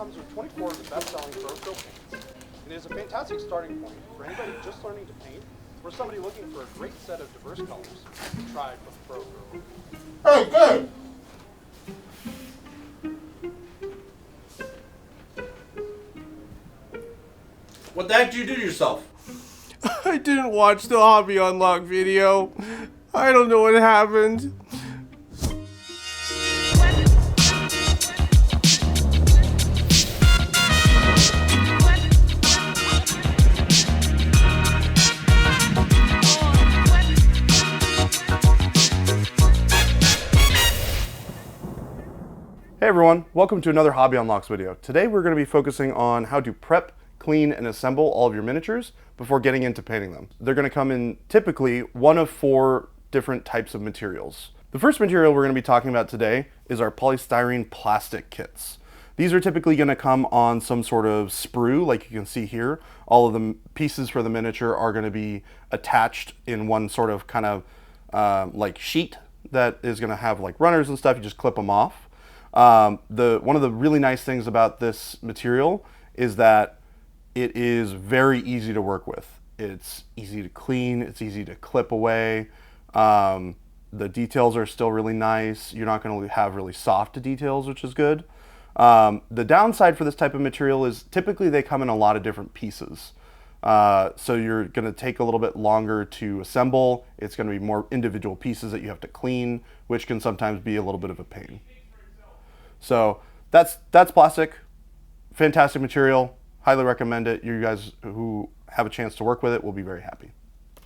comes with 24 of the best-selling Pro paints. It is a fantastic starting point for anybody just learning to paint or somebody looking for a great set of diverse colors to try with Pro. Hey, good. What the heck did you do to yourself? I didn't watch the Hobby Unlock video. I don't know what happened. Hey everyone, welcome to another Hobby Unlocks video. Today we're going to be focusing on how to prep, clean, and assemble all of your miniatures before getting into painting them. They're going to come in typically one of 4 different types of materials. The first material we're going to be talking about today is our polystyrene plastic kits. These are typically going to come on some sort of sprue, like you can see here. All of the pieces for the miniature are going to be attached in one sort of kind of like sheet that is going to have like runners and stuff. You just clip them off. One of the really nice things about this material is that it is very easy to work with. It's easy to clean, it's easy to clip away. The details are still really nice. You're not going to have really soft details, which is good. The downside for this type of material is typically they come in a lot of different pieces. So you're going to take a little bit longer to assemble. It's going to be more individual pieces that you have to clean, which can sometimes be a little bit of a pain. So that's plastic, fantastic material, highly recommend it. You guys who have a chance to work with it will be very happy.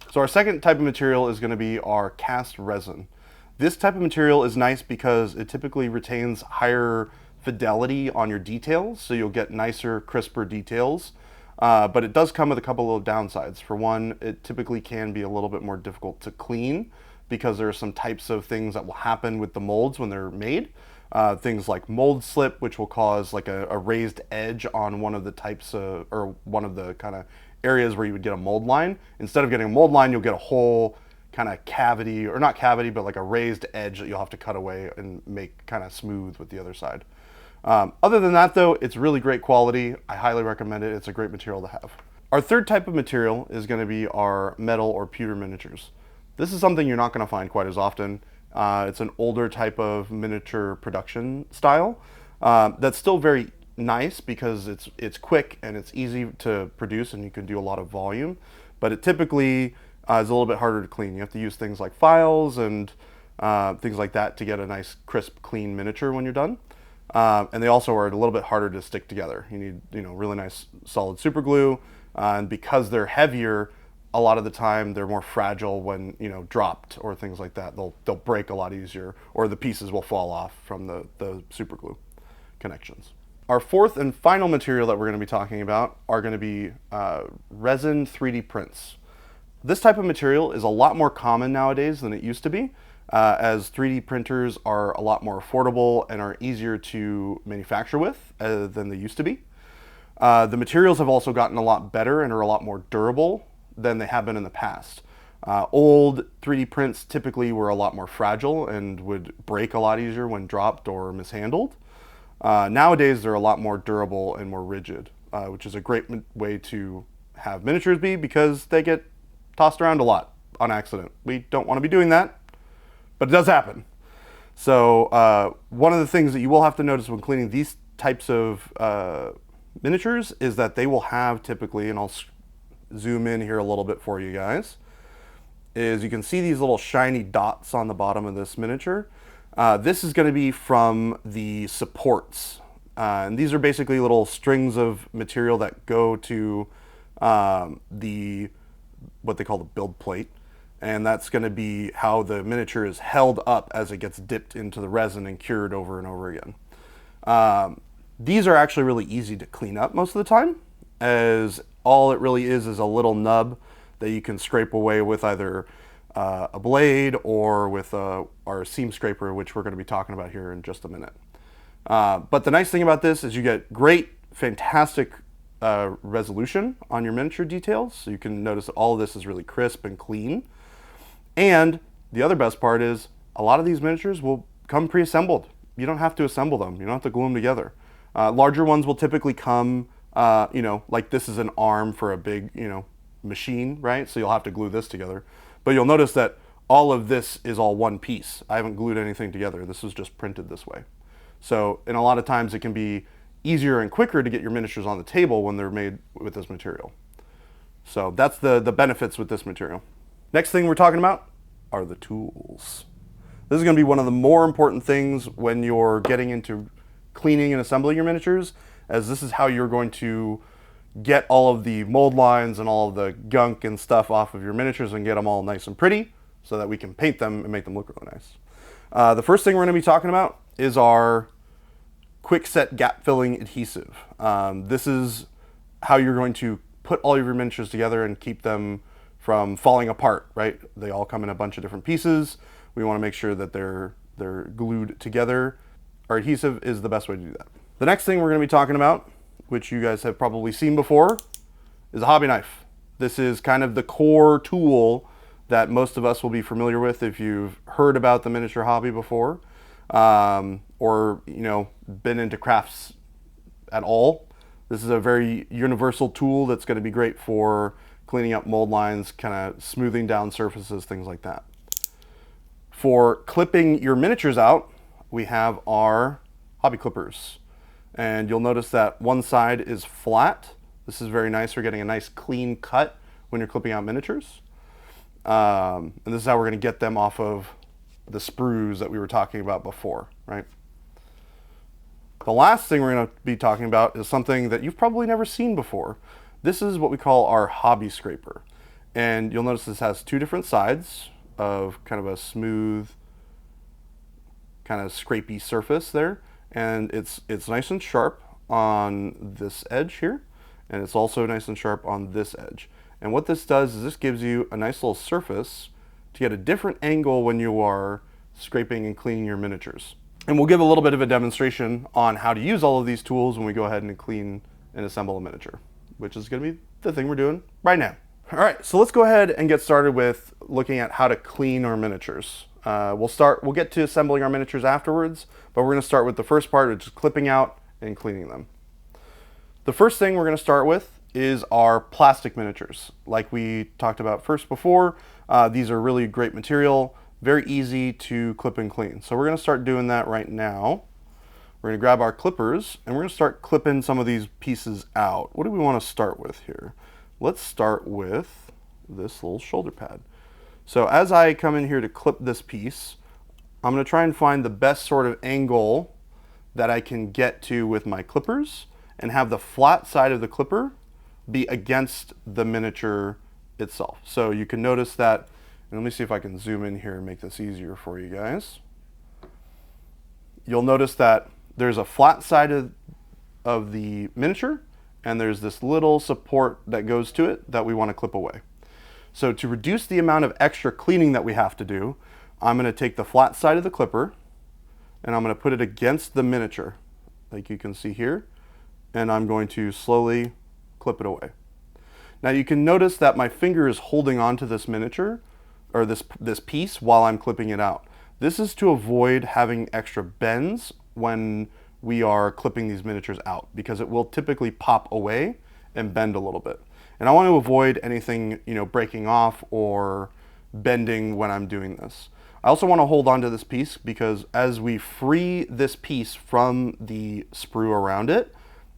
So our second type of material is going to be our cast resin. This type of material is nice because it typically retains higher fidelity on your details, so you'll get nicer, crisper details. But it does come with a couple of downsides. For one, it typically can be a little bit more difficult to clean because there are some types of things that will happen with the molds when they're made. Things like mold slip, which will cause like a raised edge on one of the types of, or one of the kind of areas where you would get a mold line. Instead of getting a mold line, you'll get a whole kind of cavity, or not cavity, but like a raised edge that you'll have to cut away and make kind of smooth with the other side. Other than that though, it's really great quality. I highly recommend it. It's a great material to have. Our third type of material is going to be our metal or pewter miniatures. This is something you're not going to find quite as often. It's an older type of miniature production style that's still very nice because it's quick and it's easy to produce and you can do a lot of volume, but it typically is a little bit harder to clean. You have to use things like files and things like that to get a nice crisp clean miniature when you're done. And they also are a little bit harder to stick together. You need really nice solid super glue, and because they're heavier, a lot of the time they're more fragile when dropped or things like that. They'll break a lot easier, or the pieces will fall off from the super glue connections. Our fourth and final material that we're going to be talking about are going to be resin 3D prints. This type of material is a lot more common nowadays than it used to be, as 3D printers are a lot more affordable and are easier to manufacture with than they used to be. The materials have also gotten a lot better and are a lot more durable than they have been in the past. Old 3D prints typically were a lot more fragile and would break a lot easier when dropped or mishandled. Nowadays they're a lot more durable and more rigid, which is a great way to have miniatures be because they get tossed around a lot on accident. We don't want to be doing that, but it does happen. So one of the things that you will have to notice when cleaning these types of miniatures is that they will have typically, and I'll zoom in here a little bit for you guys, is you can see these little shiny dots on the bottom of this miniature. This is going to be from the supports, and these are basically little strings of material that go to what they call the build plate, and that's going to be how the miniature is held up as it gets dipped into the resin and cured over and over again. These are actually really easy to clean up most of the time, as all it really is a little nub that you can scrape away with either a blade or with our seam scraper, which we're going to be talking about here in just a minute. But the nice thing about this is you get great, fantastic resolution on your miniature details. So you can notice that all of this is really crisp and clean. And the other best part is a lot of these miniatures will come pre-assembled. You don't have to assemble them. You don't have to glue them together. Larger ones will typically come, like this is an arm for a big, machine, right? So you'll have to glue this together. But you'll notice that all of this is all one piece. I haven't glued anything together. This was just printed this way. So, and a lot of times it can be easier and quicker to get your miniatures on the table when they're made with this material. So that's the benefits with this material. Next thing we're talking about are the tools. This is going to be one of the more important things when you're getting into cleaning and assembling your miniatures, as this is how you're going to get all of the mold lines and all of the gunk and stuff off of your miniatures and get them all nice and pretty so that we can paint them and make them look really nice. The first thing we're going to be talking about is our quick set gap filling adhesive. This is how you're going to put all of your miniatures together and keep them from falling apart, right? They all come in a bunch of different pieces. We want to make sure that they're glued together. Our adhesive is the best way to do that. The next thing we're going to be talking about, which you guys have probably seen before, is a hobby knife. This is kind of the core tool that most of us will be familiar with if you've heard about the miniature hobby before, or been into crafts at all. This is a very universal tool that's going to be great for cleaning up mold lines, kind of smoothing down surfaces, things like that. For clipping your miniatures out, we have our hobby clippers. And you'll notice that one side is flat. This is very nice for getting a nice clean cut when you're clipping out miniatures. And this is how we're going to get them off of the sprues that we were talking about before, right? The last thing we're going to be talking about is something that you've probably never seen before. This is what we call our hobby scraper. And you'll notice this has two different sides of kind of a smooth, kind of scrapey surface there. And it's nice and sharp on this edge here. And it's also nice and sharp on this edge. And what this does is this gives you a nice little surface to get a different angle when you are scraping and cleaning your miniatures. And we'll give a little bit of a demonstration on how to use all of these tools when we go ahead and clean and assemble a miniature, which is going to be the thing we're doing right now. All right, so let's go ahead and get started with looking at how to clean our miniatures. We'll get to assembling our miniatures afterwards, but we're going to start with the first part, which is clipping out and cleaning them. The first thing we're going to start with is our plastic miniatures. Like we talked about before, these are really great material, very easy to clip and clean. So we're going to start doing that right now. We're going to grab our clippers and we're going to start clipping some of these pieces out. What do we want to start with here? Let's start with this little shoulder pad. So as I come in here to clip this piece, I'm going to try and find the best sort of angle that I can get to with my clippers and have the flat side of the clipper be against the miniature itself. So you can notice that, and let me see if I can zoom in here and make this easier for you guys. You'll notice that there's a flat side of the miniature and there's this little support that goes to it that we want to clip away. So to reduce the amount of extra cleaning that we have to do, I'm going to take the flat side of the clipper and I'm going to put it against the miniature, like you can see here, and I'm going to slowly clip it away. Now you can notice that my finger is holding onto this miniature, or this piece, while I'm clipping it out. This is to avoid having extra bends when we are clipping these miniatures out, because it will typically pop away and bend a little bit. And I want to avoid anything, breaking off or bending when I'm doing this. I also want to hold on to this piece because as we free this piece from the sprue around it,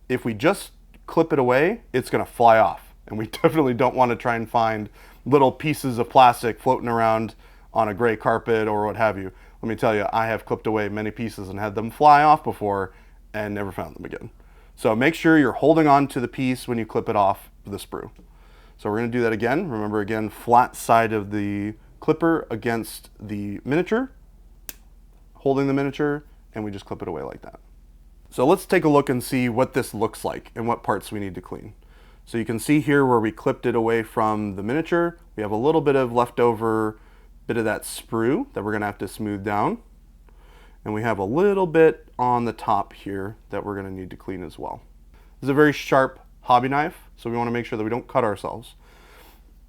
if we just clip it away, it's going to fly off. And we definitely don't want to try and find little pieces of plastic floating around on a gray carpet or what have you. Let me tell you, I have clipped away many pieces and had them fly off before and never found them again. So make sure you're holding on to the piece when you clip it off the sprue. So we're going to do that again. Remember, again, flat side of the clipper against the miniature, holding the miniature, and we just clip it away like that. So let's take a look and see what this looks like and what parts we need to clean. So you can see here where we clipped it away from the miniature, we have a little bit of leftover bit of that sprue that we're going to have to smooth down. And we have a little bit on the top here that we're going to need to clean as well. This is a very sharp hobby knife, so we want to make sure that we don't cut ourselves.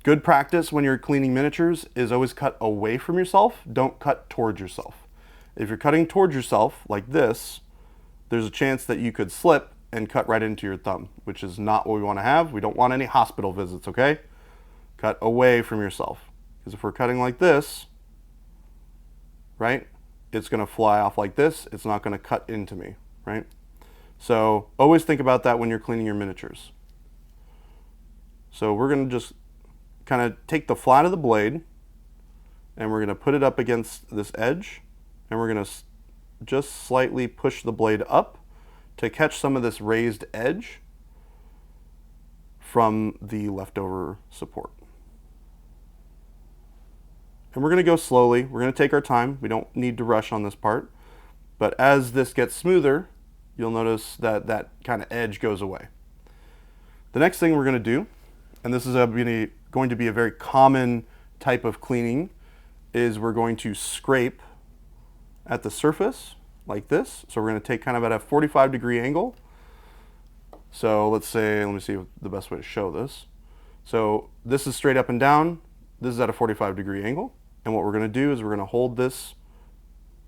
Good practice when you're cleaning miniatures is always cut away from yourself, don't cut towards yourself. If you're cutting towards yourself like this, there's a chance that you could slip and cut right into your thumb, which is not what we want to have. We don't want any hospital visits, okay? Cut away from yourself. Because if we're cutting like this, right, it's going to fly off like this. It's not going to cut into me, right? So always think about that when you're cleaning your miniatures. So we're going to just kind of take the flat of the blade and we're going to put it up against this edge, and we're going to just slightly push the blade up to catch some of this raised edge from the leftover support. And we're going to go slowly. We're going to take our time. We don't need to rush on this part. But as this gets smoother, you'll notice that that kind of edge goes away. The next thing we're going to do, and this is going to be a very common type of cleaning, is we're going to scrape at the surface like this. So we're going to take kind of at a 45-degree angle. So let's say, let me see the best way to show this. So this is straight up and down. This is at a 45-degree angle. And what we're going to do is we're going to hold this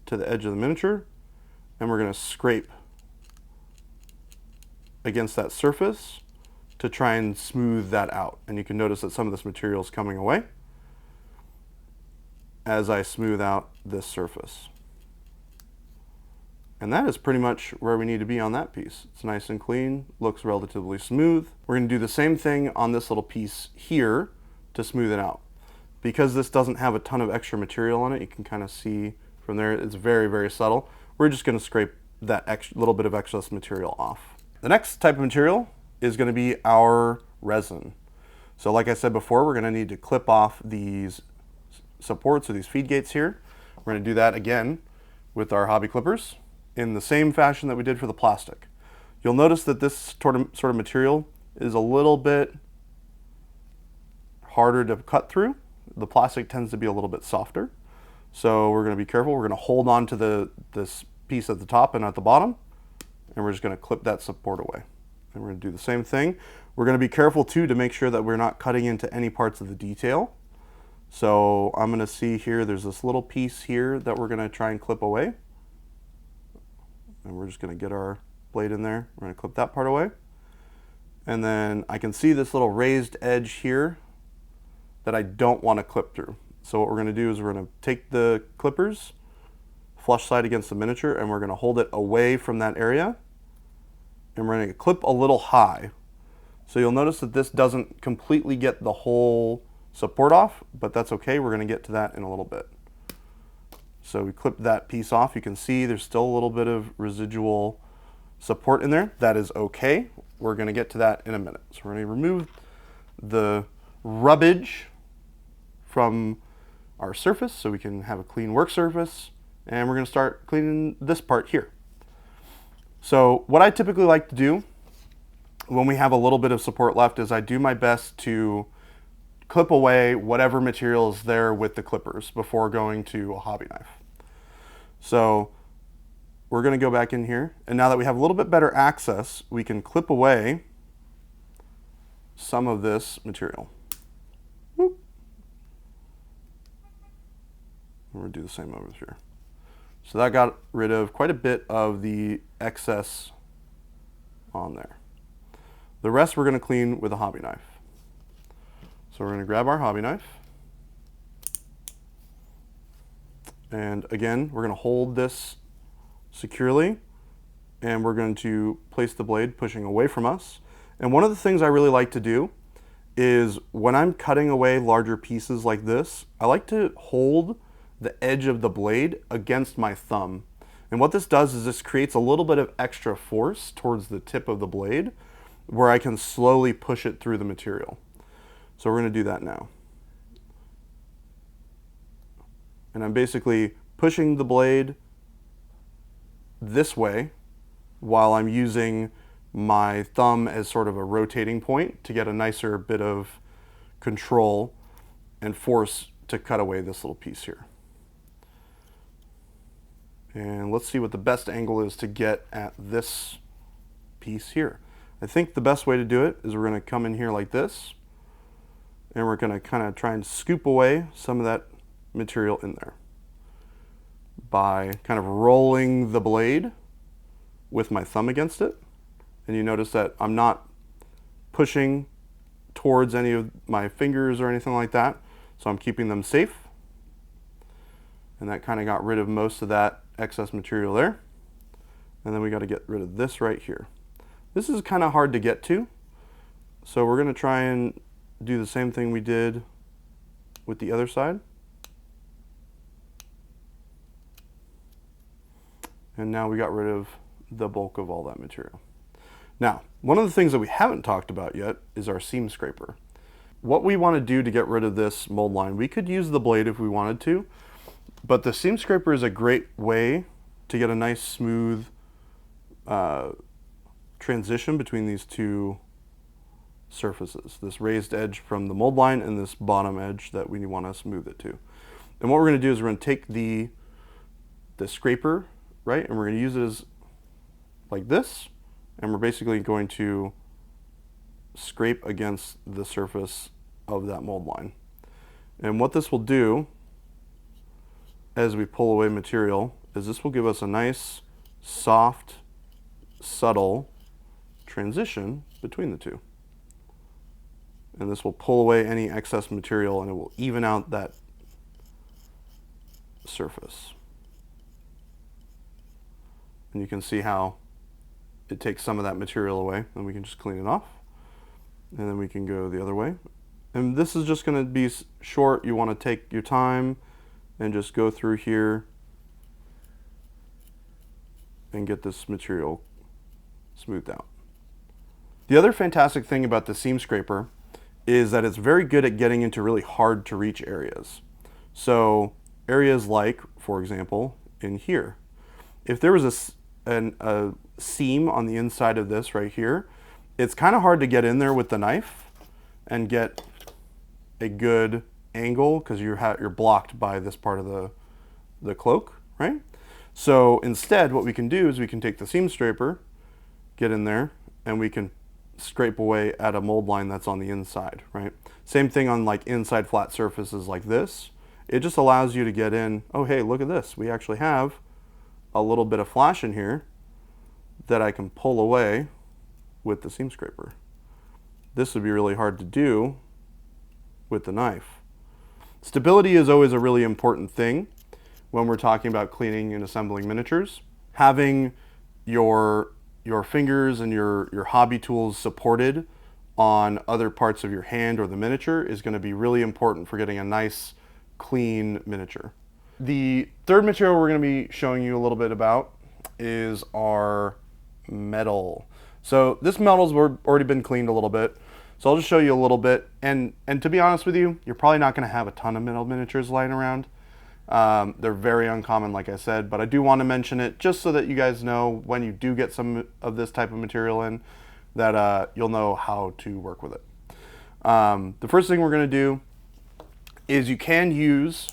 to the edge of the miniature, and we're going to scrape against that surface to try and smooth that out. And you can notice that some of this material is coming away as I smooth out this surface. And that is pretty much where we need to be on that piece. It's nice and clean, looks relatively smooth. We're going to do the same thing on this little piece here to smooth it out. Because this doesn't have a ton of extra material on it, you can kind of see from there, it's very, very subtle. We're just going to scrape that little bit of excess material off. The next type of material is going to be our resin. So like I said before, we're going to need to clip off these supports or these feed gates here. We're going to do that again with our hobby clippers in the same fashion that we did for the plastic. You'll notice that this sort of material is a little bit harder to cut through. The plastic tends to be a little bit softer. So we're going to be careful. We're going to hold on to this piece at the top and at the bottom, and we're just going to clip that support away. And we're going to do the same thing. We're going to be careful too to make sure that we're not cutting into any parts of the detail. So I'm going to see here, there's this little piece here that we're going to try and clip away. And we're just going to get our blade in there. We're going to clip that part away. And then I can see this little raised edge here that I don't want to clip through. So what we're going to do is we're going to take the clippers, flush side against the miniature, and we're going to hold it away from that area. And we're going to clip a little high. So you'll notice that this doesn't completely get the whole support off, but that's okay. We're going to get to that in a little bit. So we clip that piece off. You can see there's still a little bit of residual support in there. That is okay. We're going to get to that in a minute. So we're going to remove the rubbish from our surface so we can have a clean work surface, and we're going to start cleaning this part here. So what I typically like to do when we have a little bit of support left is I do my best to clip away whatever material is there with the clippers before going to a hobby knife. So we're going to go back in here, and now that we have a little bit better access, we can clip away some of this material. Whoop. And we'll do the same over here. So that got rid of quite a bit of the excess on there. The rest we're going to clean with a hobby knife. So we're going to grab our hobby knife. And again, we're going to hold this securely, and we're going to place the blade pushing away from us. And one of the things I really like to do is when I'm cutting away larger pieces like this, I like to hold the edge of the blade against my thumb. And what this does is this creates a little bit of extra force towards the tip of the blade where I can slowly push it through the material. So we're going to do that now. And I'm basically pushing the blade this way while I'm using my thumb as sort of a rotating point to get a nicer bit of control and force to cut away this little piece here. And let's see what the best angle is to get at this piece here. I think the best way to do it is we're going to come in here like this, and we're going to kind of try and scoop away some of that material in there by kind of rolling the blade with my thumb against it. And you notice that I'm not pushing towards any of my fingers or anything like that. So I'm keeping them safe. And that kind of got rid of most of that excess material there. And then we got to get rid of this right here. This is kind of hard to get to. So we're going to try and do the same thing we did with the other side. And now we got rid of the bulk of all that material. Now, one of the things that we haven't talked about yet is our seam scraper. What we want to do to get rid of this mold line, we could use the blade if we wanted to, but the seam scraper is a great way to get a nice smooth transition between these two surfaces, this raised edge from the mold line and this bottom edge that we want to smooth it to. And what we're going to do is we're going to take the scraper, right, and we're going to use it as like this, and we're basically going to scrape against the surface of that mold line. And what this will do as we pull away material is this will give us a nice, soft, subtle transition between the two. And this will pull away any excess material and it will even out that surface. And you can see how it takes some of that material away, and we can just clean it off. And then we can go the other way. And this is just going to be short. You want to take your time and just go through here and get this material smoothed out. The other fantastic thing about the seam scraper is that it's very good at getting into really hard to reach areas. So areas like, for example, in here. If there was a seam on the inside of this right here, it's kind of hard to get in there with the knife and get a good angle because you're blocked by this part of the cloak, right? So instead, what we can do is we can take the seam scraper, get in there, and we can scrape away at a mold line that's on the inside, right? Same thing on like inside flat surfaces like this. It just allows you to get in, oh hey, look at this. We actually have a little bit of flash in here that I can pull away with the seam scraper. This would be really hard to do with the knife. Stability is always a really important thing when we're talking about cleaning and assembling miniatures. Having your fingers and your hobby tools supported on other parts of your hand or the miniature is going to be really important for getting a nice, clean miniature. The third material we're going to be showing you a little bit about is our metal. So this metal's already been cleaned a little bit, so I'll just show you a little bit. And to be honest with you, you're probably not going to have a ton of metal miniatures lying around. They're very uncommon, like I said, but I do want to mention it just so that you guys know when you do get some of this type of material in that you'll know how to work with it. The first thing we're going to do is you can use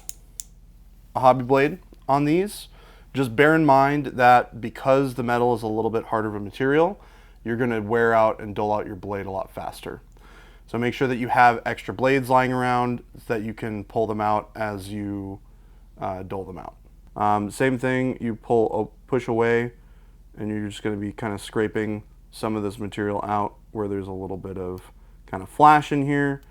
a hobby blade on these. Just bear in mind that because the metal is a little bit harder of a material, you're going to wear out and dull out your blade a lot faster. So make sure that you have extra blades lying around so that you can pull them out as you dull them out. Same thing, you push away and you're just going to be kind of scraping some of this material out where there's a little bit of kind of flash in here,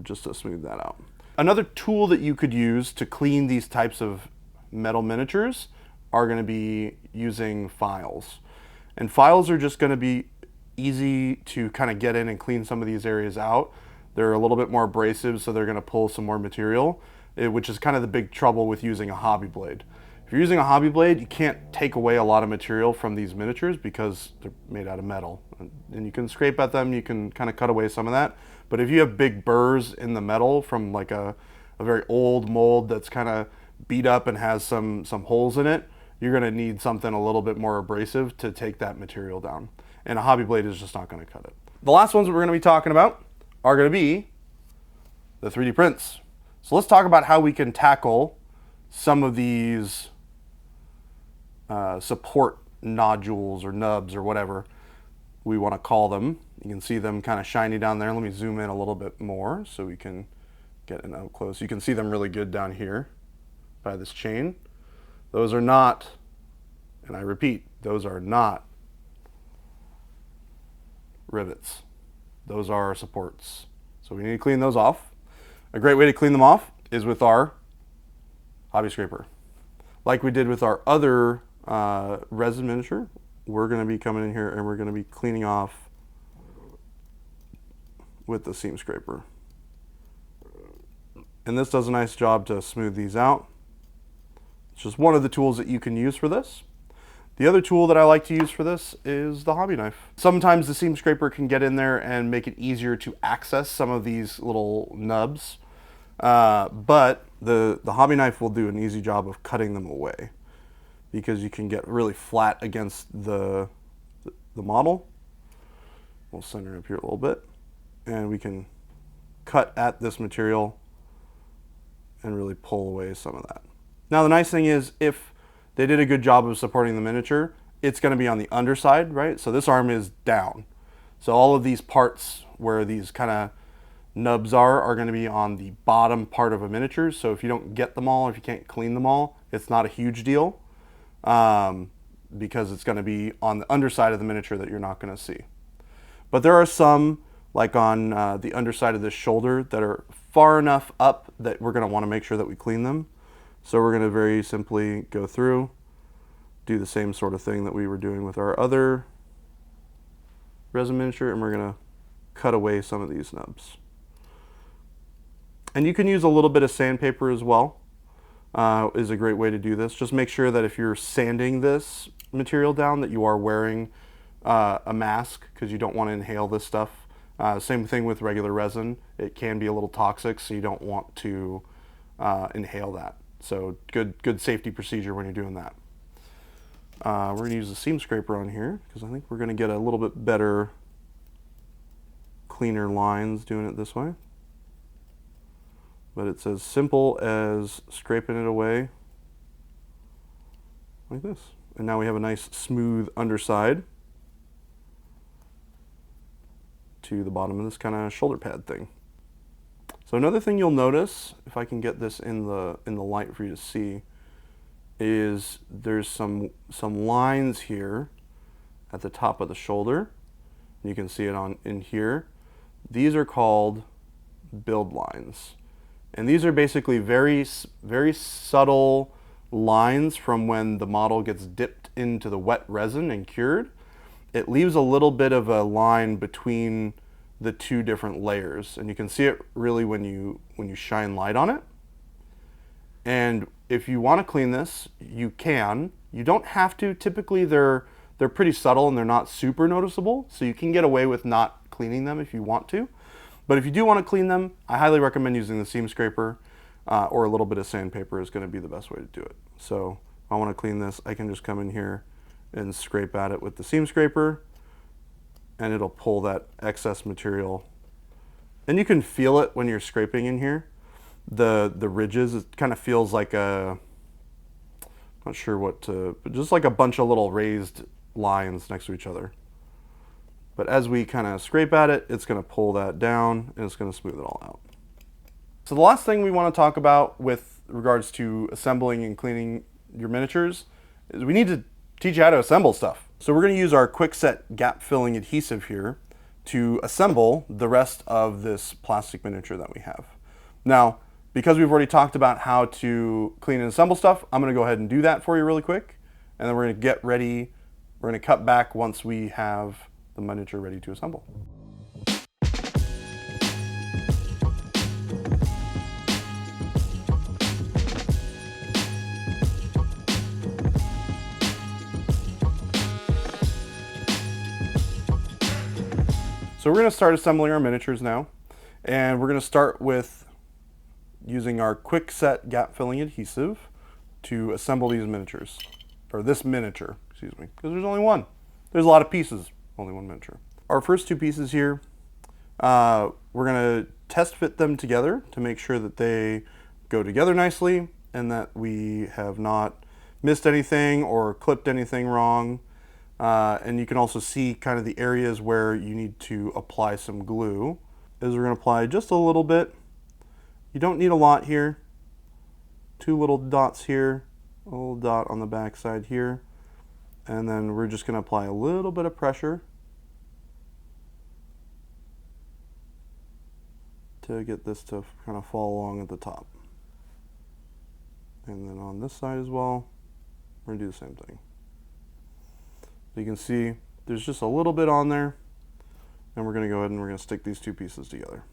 just to smooth that out. Another tool that you could use to clean these types of metal miniatures are going to be using files. And files are just going to be easy to kind of get in and clean some of these areas out. They're a little bit more abrasive, so they're going to pull some more material, which is kind of the big trouble with using a hobby blade. If you're using a hobby blade, you can't take away a lot of material from these miniatures because they're made out of metal. And you can scrape at them, you can kind of cut away some of that. But if you have big burrs in the metal from like a very old mold that's kind of beat up and has some holes in it, you're going to need something a little bit more abrasive to take that material down. And a hobby blade is just not going to cut it. The last ones that we're going to be talking about are going to be the 3D prints. So let's talk about how we can tackle some of these support nodules or nubs or whatever we want to call them. You can see them kind of shiny down there. Let me zoom in a little bit more so we can get in up close. You can see them really good down here by this chain. Those are not And I repeat, those are not rivets. Those are supports. So we need to clean those off. A great way to clean them off is with our hobby scraper. Like we did with our other resin miniature, we're going to be coming in here and we're going to be cleaning off with the seam scraper. And this does a nice job to smooth these out. It's just one of the tools that you can use for this. The other tool that I like to use for this is the hobby knife. Sometimes the seam scraper can get in there and make it easier to access some of these little nubs. But the hobby knife will do an easy job of cutting them away, because you can get really flat against the model. We'll center it up here a little bit, and we can cut at this material and really pull away some of that. Now the nice thing is, if they did a good job of supporting the miniature, it's going to be on the underside, right? So this arm is down. So all of these parts where these kind of nubs are going to be on the bottom part of a miniature. So if you don't get them all, if you can't clean them all, it's not a huge deal, because it's going to be on the underside of the miniature that you're not going to see. But there are some, like on the underside of this shoulder, that are far enough up that we're going to want to make sure that we clean them. So we're going to very simply go through, do the same sort of thing that we were doing with our other resin miniature, and we're going to cut away some of these nubs. And you can use a little bit of sandpaper as well, is a great way to do this. Just make sure that if you're sanding this material down, that you are wearing a mask, because you don't want to inhale this stuff. Same thing with regular resin. It can be a little toxic, so you don't want to inhale that. So good safety procedure when you're doing that. We're going to use the seam scraper on here, because I think we're going to get a little bit better, cleaner lines doing it this way. But it's as simple as scraping it away like this. And now we have a nice smooth underside to the bottom of this kind of shoulder pad thing. So another thing you'll notice, if I can get this in the light for you to see, is there's some lines here at the top of the shoulder. You can see it in here. These are called build lines. And these are basically very subtle lines from when the model gets dipped into the wet resin and cured. It leaves a little bit of a line between the two different layers, and you can see it really when you shine light on it. And if you want to clean this, you can. You don't have to. Typically they're pretty subtle and they're not super noticeable, so you can get away with not cleaning them if you want to. But if you do want to clean them, I highly recommend using the seam scraper, or a little bit of sandpaper is going to be the best way to do it. So if I want to clean this, I can just come in here and scrape at it with the seam scraper, and it'll pull that excess material. And you can feel it when you're scraping in here. The ridges, it kind of feels like a, not sure what to, but just like a bunch of little raised lines next to each other. But as we kind of scrape at it, it's going to pull that down and it's going to smooth it all out. So the last thing we want to talk about with regards to assembling and cleaning your miniatures is we need to teach you how to assemble stuff. So we're going to use our quick set gap filling adhesive here to assemble the rest of this plastic miniature that we have. Now, because we've already talked about how to clean and assemble stuff, I'm going to go ahead and do that for you really quick, and then we're going to get ready. We're going to cut back once we have the miniature ready to assemble. So we're going to start assembling our miniatures now, and we're going to start with using our quick set gap filling adhesive to assemble these miniatures, or this miniature, excuse me, because there's only one. There's a lot of pieces, only one miniature. Our first two pieces here, we're going to test fit them together to make sure that they go together nicely and that we have not missed anything or clipped anything wrong. And you can also see kind of the areas where you need to apply some glue. Is we're going to apply just a little bit. You don't need a lot here. 2 little dots here, a little dot on the back side here, And then we're just going to apply a little bit of pressure to get this to kind of fall along at the top. And then on this side as well, we're going to do the same thing. So you can see there's just a little bit on there, and we're going to go ahead and we're going to stick these two pieces together.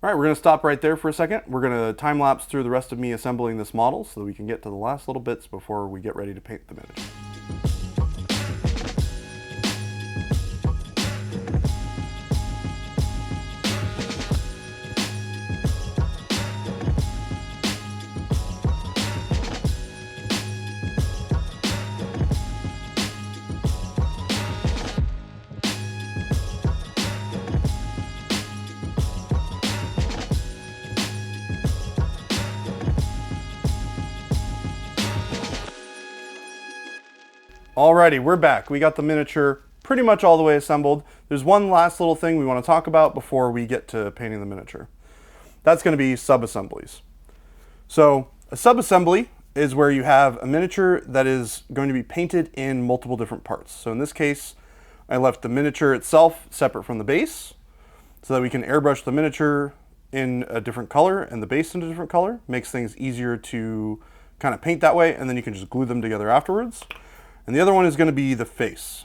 All right, we're going to stop right there for a second. We're going to time lapse through the rest of me assembling this model so that we can get to the last little bits before we get ready to paint the miniature. Alrighty, we're back. We got the miniature pretty much all the way assembled. There's one last little thing we want to talk about before we get to painting the miniature. That's going to be sub-assemblies. So a sub-assembly is where you have a miniature that is going to be painted in multiple different parts. So in this case, I left the miniature itself separate from the base so that we can airbrush the miniature in a different color and the base in a different color. Makes things easier to kind of paint that way, and then you can just glue them together afterwards. And the other one is going to be the face.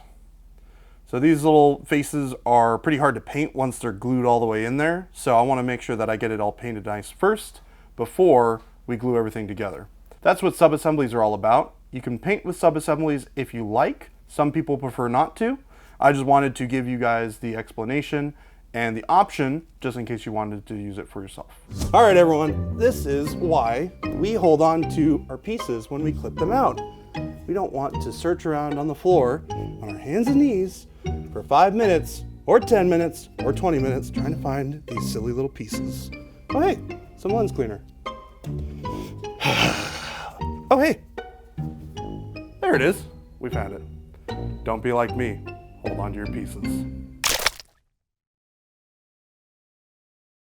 So these little faces are pretty hard to paint once they're glued all the way in there. So I want to make sure that I get it all painted nice first before we glue everything together. That's what sub-assemblies are all about. You can paint with sub-assemblies if you like. Some people prefer not to. I just wanted to give you guys the explanation and the option just in case you wanted to use it for yourself. All right, everyone, this is why we hold on to our pieces when we clip them out. We don't want to search around on the floor on our hands and knees for 5 minutes or 10 minutes or 20 minutes trying to find these silly little pieces. Oh, hey, some lens cleaner. Oh, hey, there it is. We found it. Don't be like me. Hold on to your pieces.